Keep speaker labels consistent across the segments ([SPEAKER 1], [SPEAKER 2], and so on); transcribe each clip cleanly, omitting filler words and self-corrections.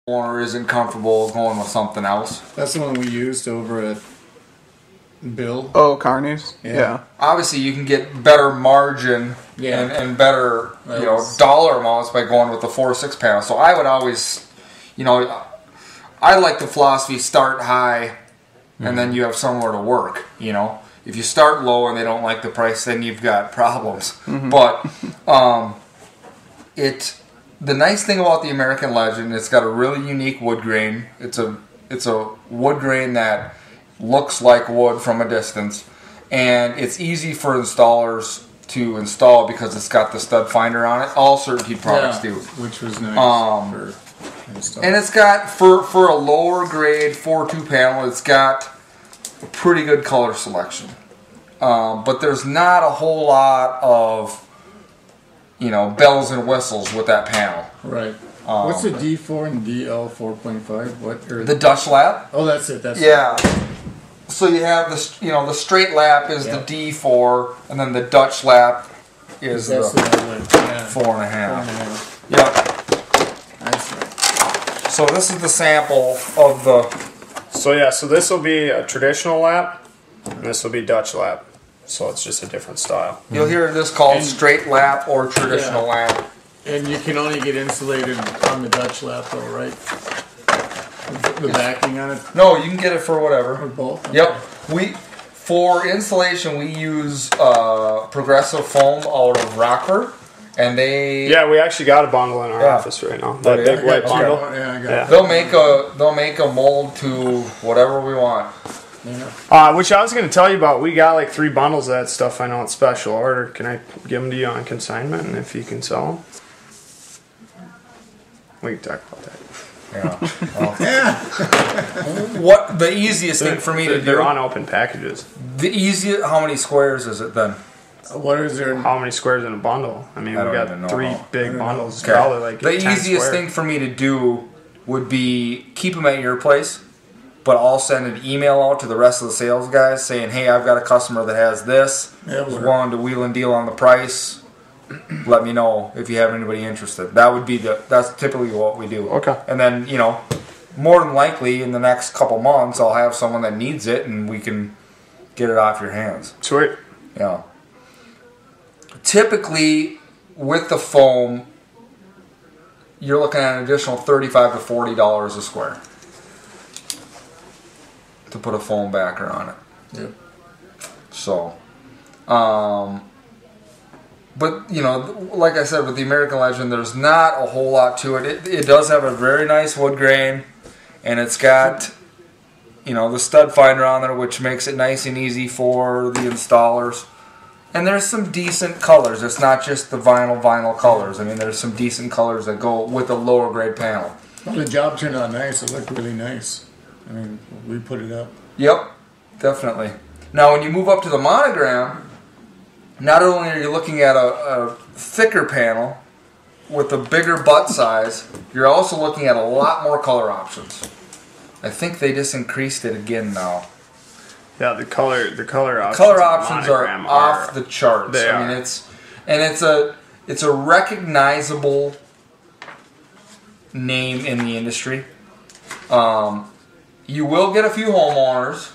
[SPEAKER 1] owner isn't comfortable going with something else.
[SPEAKER 2] That's the one we used over at Bill.
[SPEAKER 3] Oh, Carney's? Yeah.
[SPEAKER 1] Obviously, you can get better margin and better dollar amounts by going with the 4.6 panel. So I would always, I like the philosophy start high and then you have somewhere to work, If you start low and they don't like the price, then you've got problems. But the nice thing about the American Legend, it's got a really unique wood grain. It's a wood grain that looks like wood from a distance, and it's easy for installers to install because it's got the stud finder on it. All Certainty products do,
[SPEAKER 2] which was nice.
[SPEAKER 1] And it's got for a lower grade 4.2 panel, it's got a pretty good color selection. But there's not a whole lot of bells and whistles with that panel.
[SPEAKER 2] Right. What's the D4 and DL 4.5? What are
[SPEAKER 1] the Dutch lap?
[SPEAKER 2] Oh, that's it. That's
[SPEAKER 1] it. So you have the straight lap is the D4, and then the Dutch lap is the 4.5. Yep.
[SPEAKER 2] That's right.
[SPEAKER 1] So this is the sample of the.
[SPEAKER 4] So this will be a traditional lap, and this will be Dutch lap. So it's just a different style.
[SPEAKER 1] You'll hear this called straight lap or traditional lap.
[SPEAKER 2] And you can only get insulated on the Dutch lap though, right? The backing on it?
[SPEAKER 1] No, you can get it for whatever.
[SPEAKER 2] Or both? Okay.
[SPEAKER 1] Yep. For insulation, we use Progressive foam out of Rockford. And we
[SPEAKER 4] actually got a bundle in our office right now. That big white bundle.
[SPEAKER 2] Yeah, I got it.
[SPEAKER 1] They'll make a mold to whatever we want.
[SPEAKER 4] Yeah. Which I was going to tell you about. We got like 3 bundles of that stuff. I know it's special order. Can I give them to you on consignment, and if you can sell them? We can talk about that.
[SPEAKER 1] What the easiest thing for me to do?
[SPEAKER 4] They're unopened packages.
[SPEAKER 1] How many squares is it then?
[SPEAKER 2] What is there?
[SPEAKER 4] How many squares in a bundle? I mean, we got 3 big bundles.
[SPEAKER 1] Okay.
[SPEAKER 4] Probably like
[SPEAKER 1] the easiest thing for me to do would be keep them at your place, but I'll send an email out to the rest of the sales guys saying, "Hey, I've got a customer that has this. Is willing to wheel and deal on the price. Let me know if you have anybody interested." That's typically what we do.
[SPEAKER 4] Okay.
[SPEAKER 1] And then more than likely in the next couple months, I'll have someone that needs it, and we can get it off your hands.
[SPEAKER 4] Sweet.
[SPEAKER 1] Yeah. Typically, with the foam, you're looking at an additional $35 to $40 a square to put a foam backer on it.
[SPEAKER 2] Yep.
[SPEAKER 1] So, but like I said, with the American Legend, there's not a whole lot to it. It does have a very nice wood grain, and it's got the stud finder on there, which makes it nice and easy for the installers. And there's some decent colors. It's not just the vinyl colors. I mean, there's some decent colors that go with a lower grade panel.
[SPEAKER 2] Well, the job turned out nice. It looked really nice. I mean, we put it up.
[SPEAKER 1] Yep, definitely. Now, when you move up to the Monogram, not only are you looking at a thicker panel with a bigger butt size, you're also looking at a lot more color options. I think they just increased it again now.
[SPEAKER 4] Yeah, the color options.
[SPEAKER 1] Color options are off the charts. I mean, it's a recognizable name in the industry. You will get a few homeowners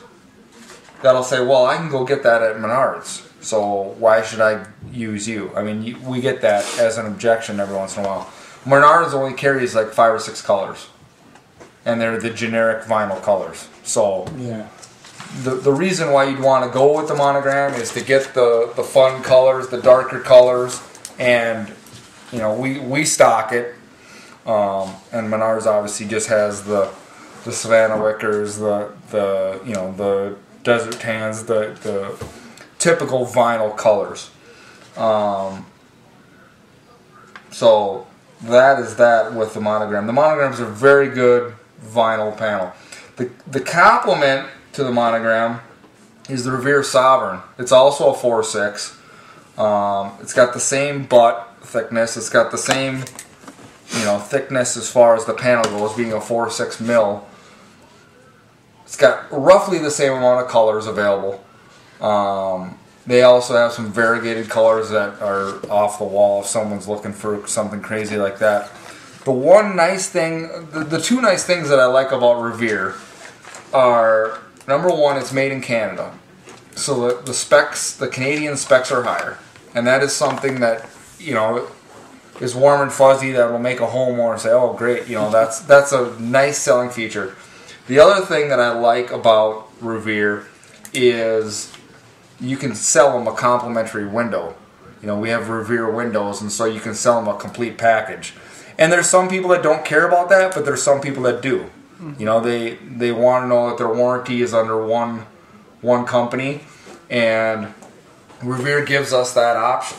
[SPEAKER 1] that'll say, "Well, I can go get that at Menards, so why should I use you?" I mean, we get that as an objection every once in a while. Menards only carries like 5 or 6 colors, and they're the generic vinyl colors. So the reason why you'd want to go with the Monogram is to get the fun colors, the darker colors, and we stock it. And Menards obviously just has the Savannah Wickers, the Desert Tans, the typical vinyl colors. So that is that with the Monogram. The Monogram's a very good vinyl panel. The complement to the Monogram is the Revere Sovereign. It's also a 4.6. It's got the same butt thickness. It's got the same thickness as far as the panel goes, being a 4.6 mil. It's got roughly the same amount of colors available. They also have some variegated colors that are off the wall if someone's looking for something crazy like that. The one nice thing, the two nice things that I like about Revere are, number one, it's made in Canada. So the specs, the Canadian specs are higher. And that is something that, you know, is warm and fuzzy that will make a homeowner say, oh, great, you know, that's a nice selling feature. The other thing that I like about Revere is you can sell them a complimentary window. You know, we have Revere windows, and so you can sell them a complete package. And there's some people that don't care about that, but there's some people that do. You know, they want to know that their warranty is under one company, and Revere gives us that option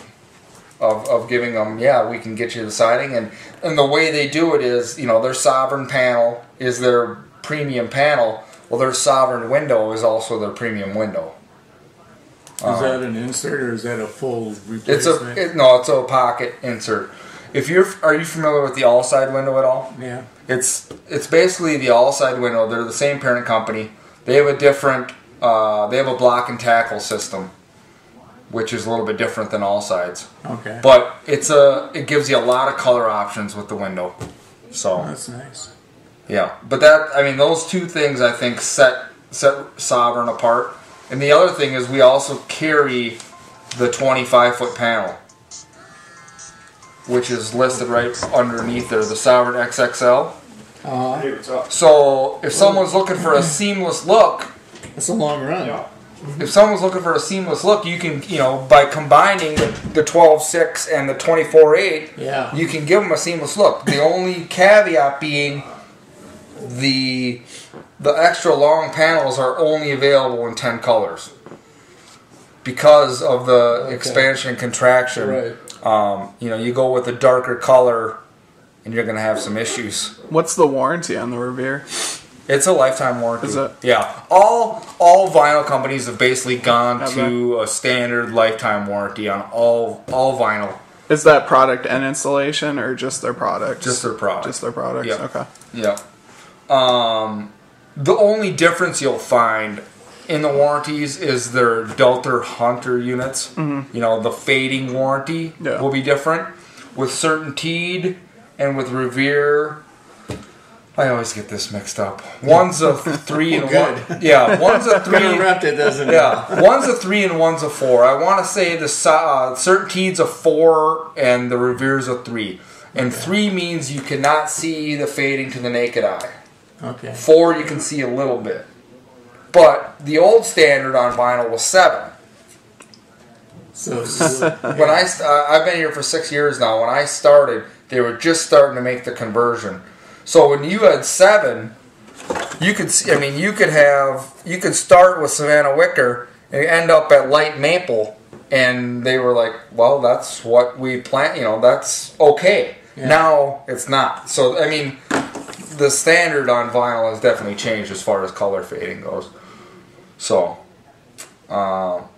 [SPEAKER 1] of giving them, yeah, we can get you the siding. And the way they do it is, you know, their Sovereign panel is their premium panel. Well, their Sovereign window is also their premium window.
[SPEAKER 2] Is that an insert or is that a full replacement?
[SPEAKER 1] It's a pocket insert. Are you familiar with the all-side window at all?
[SPEAKER 2] Yeah.
[SPEAKER 1] It's basically the all-side window. They're the same parent company. They have a different. They have a block and tackle system, which is a little bit different than all sides.
[SPEAKER 2] Okay.
[SPEAKER 1] But it gives you a lot of color options with the window. So
[SPEAKER 2] that's nice.
[SPEAKER 1] Yeah, but those two things I think set Sovereign apart. And the other thing is we also carry the 25-foot panel, which is listed right underneath there, the Sovereign XXL. So if someone's looking for a seamless look,
[SPEAKER 2] that's a long run.
[SPEAKER 4] Yeah.
[SPEAKER 1] If someone's looking for a seamless look, you can, you know, by combining the 12.6 and the 24.8,
[SPEAKER 2] yeah,
[SPEAKER 1] you can give them a seamless look. The only caveat being the extra long panels are only available in 10 colors because of the expansion and contraction.
[SPEAKER 2] Right.
[SPEAKER 1] You know, you go with a darker color and you're going to have some issues.
[SPEAKER 3] What's the warranty on the Revere?
[SPEAKER 1] It's a lifetime warranty.
[SPEAKER 3] Is it?
[SPEAKER 1] Yeah. All vinyl companies have basically gone to a standard lifetime warranty on all vinyl.
[SPEAKER 3] Is that product and installation or just their product?
[SPEAKER 1] Just their product.
[SPEAKER 3] Just their products?
[SPEAKER 1] Yeah.
[SPEAKER 3] Okay.
[SPEAKER 1] Yeah. The only difference you'll find in the warranties is their Delta Hunter units. Mm-hmm. You know, the fading warranty will be different. With CertainTeed and with Revere, I always get this mixed up. One's a 3 and one. Yeah, one's a 3.
[SPEAKER 2] Interrupted, doesn't it?
[SPEAKER 1] Yeah, one's a 3 and one's a 4. I want to say the CertainTeed's a 4 and the Revere's a 3. And 3 means you cannot see the fading to the naked eye.
[SPEAKER 2] Okay.
[SPEAKER 1] 4 you can see a little bit. But the old standard on vinyl was 7.
[SPEAKER 2] So
[SPEAKER 1] when I've been here for 6 years now. When I started, they were just starting to make the conversion. So when you had 7, you could see. I mean, you could start with Savannah Wicker and end up at light maple, and they were like, "Well, that's what we plan. You know, that's okay." Yeah. Now it's not. So I mean, the standard on vinyl has definitely changed as far as color fading goes. So that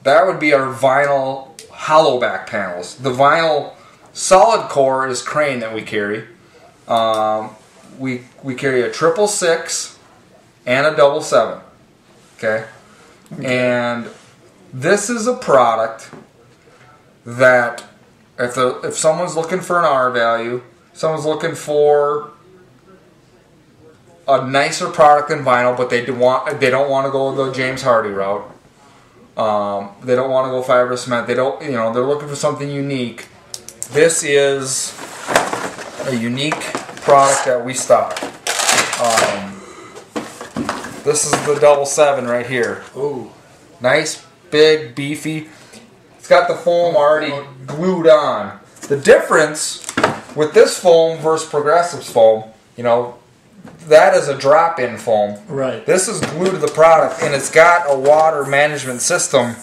[SPEAKER 1] would be our vinyl hollow back panels. The vinyl solid core is Crane that we carry. We carry a 666 and a 777. Okay? And this is a product that if someone's looking for an R value, someone's looking for a nicer product than vinyl, but they don't want to go the James Hardy route. They don't want to go fiber cement. They're looking for something unique. This is a unique product that we stock. This is the 777 right here.
[SPEAKER 2] Ooh.
[SPEAKER 1] Nice, big, beefy. It's got the foam already glued on. The difference with this foam versus Progressive's foam, you know, that is a drop-in foam.
[SPEAKER 2] Right.
[SPEAKER 1] This is glued to the product, and it's got a water management system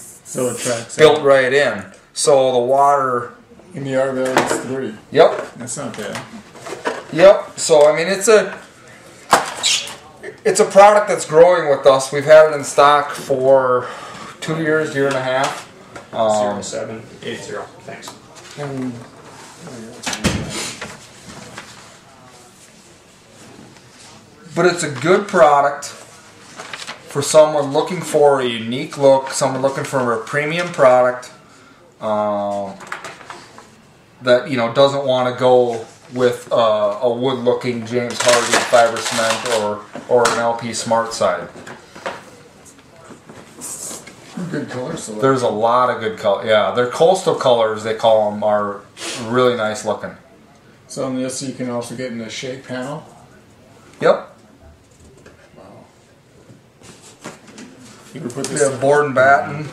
[SPEAKER 1] built right in. So the water...
[SPEAKER 2] And the R value is 3.
[SPEAKER 1] Yep.
[SPEAKER 2] That's not bad.
[SPEAKER 1] Yep. So I mean, it's a product that's growing with us. We've had it in stock for 2 years, year and a half.
[SPEAKER 4] 0780. Thanks.
[SPEAKER 1] But it's a good product for someone looking for a unique look, someone looking for a premium product that, you know, doesn't want to go with a wood-looking James Hardie fiber cement or an LP Smart side.
[SPEAKER 2] Good color selection.
[SPEAKER 1] There's a lot of good color. Yeah, they're coastal colors, they call them, are really nice looking.
[SPEAKER 2] So on this, you can also get in a shake panel.
[SPEAKER 1] Yep.
[SPEAKER 2] Wow. You can put
[SPEAKER 1] We
[SPEAKER 2] this
[SPEAKER 1] have board and batten.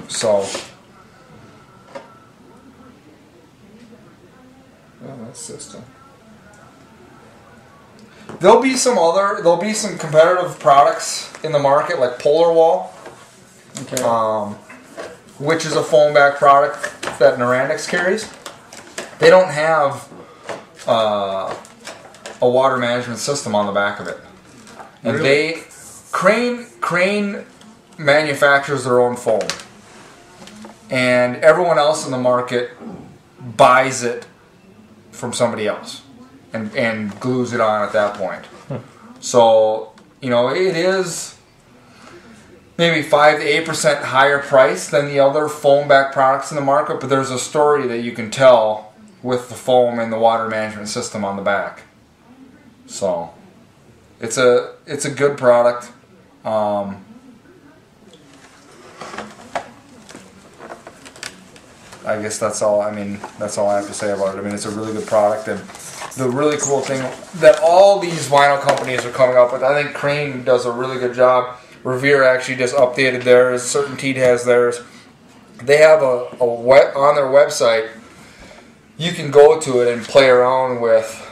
[SPEAKER 1] So,
[SPEAKER 2] Oh, that's system.
[SPEAKER 1] there'll be some competitive products in the market, like Polar Wall,
[SPEAKER 2] Okay.
[SPEAKER 1] which is a foam back product that Norandix carries. They don't have a water management system on the back of it, and
[SPEAKER 2] Really?
[SPEAKER 1] Crane manufactures their own foam, and everyone else in the market buys it from somebody else and glues it on at that point. So, it is maybe 5 to 8% higher price than the other foam back products in the market, but there's a story that you can tell with the foam and the water management system on the back. So, it's a good product. I guess that's all. That's all I have to say about it. It's a really good product, and the really cool thing that all these vinyl companies are coming up with. I think Crane does a really good job. Revere actually just updated theirs. CertainTeed has theirs. They have on their website. You can go to it and play around with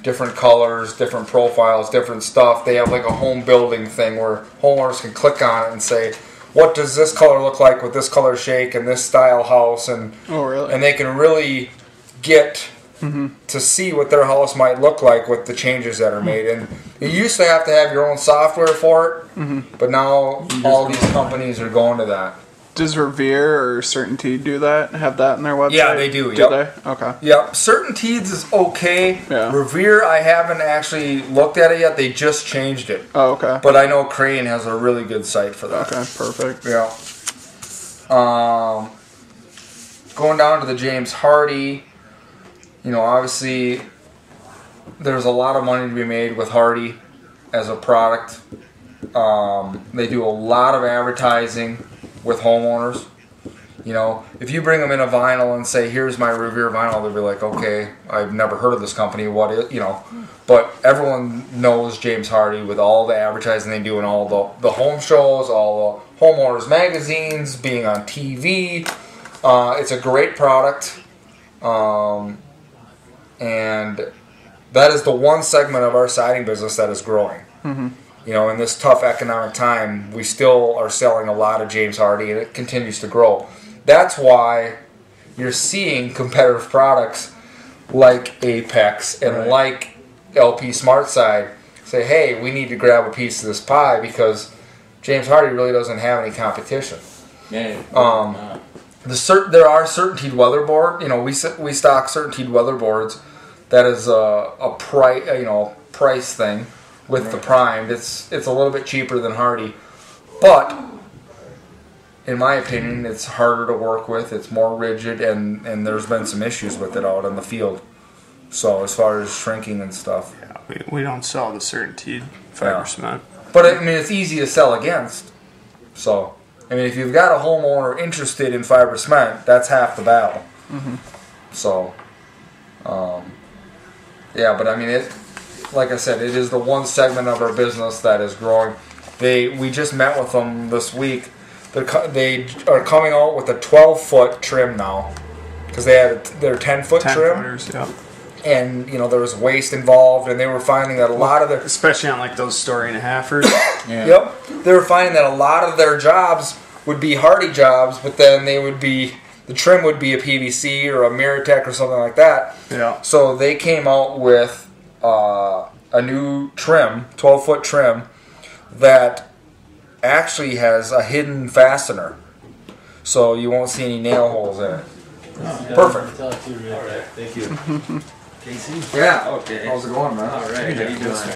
[SPEAKER 1] different colors, different profiles, different stuff. They have like a home building thing where homeowners can click on it and say, what does this color look like with this color shake and this style house? And
[SPEAKER 3] Oh, really?
[SPEAKER 1] and they can really get to see what their house might look like with the changes that are made. And you used to have your own software for it, but now all these companies are going to that.
[SPEAKER 3] Does Revere or CertainTeed do that? Have that in their website?
[SPEAKER 1] Yeah, they do,
[SPEAKER 3] Do
[SPEAKER 1] yep.
[SPEAKER 3] they? Okay.
[SPEAKER 1] Yep, CertainTeeds is okay.
[SPEAKER 3] Yeah.
[SPEAKER 1] Revere, I haven't actually looked at it yet. They just changed it.
[SPEAKER 3] Oh, okay.
[SPEAKER 1] But I know Crane has a really good site for that.
[SPEAKER 3] Okay, perfect.
[SPEAKER 1] Yeah. Going down to the James Hardie, obviously there's a lot of money to be made with Hardie as a product. They do a lot of advertising with homeowners. If you bring them in a vinyl and say, here's my Revere vinyl, they'll be like, okay, I've never heard of this company, what is, but everyone knows James Hardie with all the advertising they do in all the home shows, all the homeowners magazines, being on TV. It's a great product, and that is the one segment of our siding business that is growing. In this tough economic time, we still are selling a lot of James Hardie, and it continues to grow. That's why you're seeing competitive products like Apex and like LP Smart Side say, hey, we need to grab a piece of this pie because James Hardie really doesn't have any competition.
[SPEAKER 5] Yeah.
[SPEAKER 1] There are CertainTeed weatherboard. We stock CertainTeed weatherboards. That is a price thing. With the primed, it's a little bit cheaper than Hardie, but in my opinion, it's harder to work with. It's more rigid, and there's been some issues with it out in the field. So as far as shrinking and stuff,
[SPEAKER 4] Yeah, we don't sell the CertainTeed fiber cement.
[SPEAKER 1] but it's easy to sell against. So if you've got a homeowner interested in fiber cement, that's half the battle. So, but like I said, it is the one segment of our business that is growing. We just met with them this week. They are coming out with a 12-foot trim now because they had their 10-foot trim,
[SPEAKER 4] footers, yeah.
[SPEAKER 1] and there was waste involved, and they were finding that a lot of their
[SPEAKER 4] Especially on like those 1.5-story.
[SPEAKER 1] Yep, they were finding that a lot of their jobs would be Hardie jobs, but then the trim would be a PVC or a Miratech or something like that.
[SPEAKER 4] Yeah.
[SPEAKER 1] So they came out with a new trim, 12-foot trim, that actually has a hidden fastener. So you won't see any nail holes in it. Perfect.
[SPEAKER 5] All right, thank you. Casey?
[SPEAKER 1] Yeah.
[SPEAKER 5] Okay.
[SPEAKER 1] How's it going, man?
[SPEAKER 5] All right, how you doing?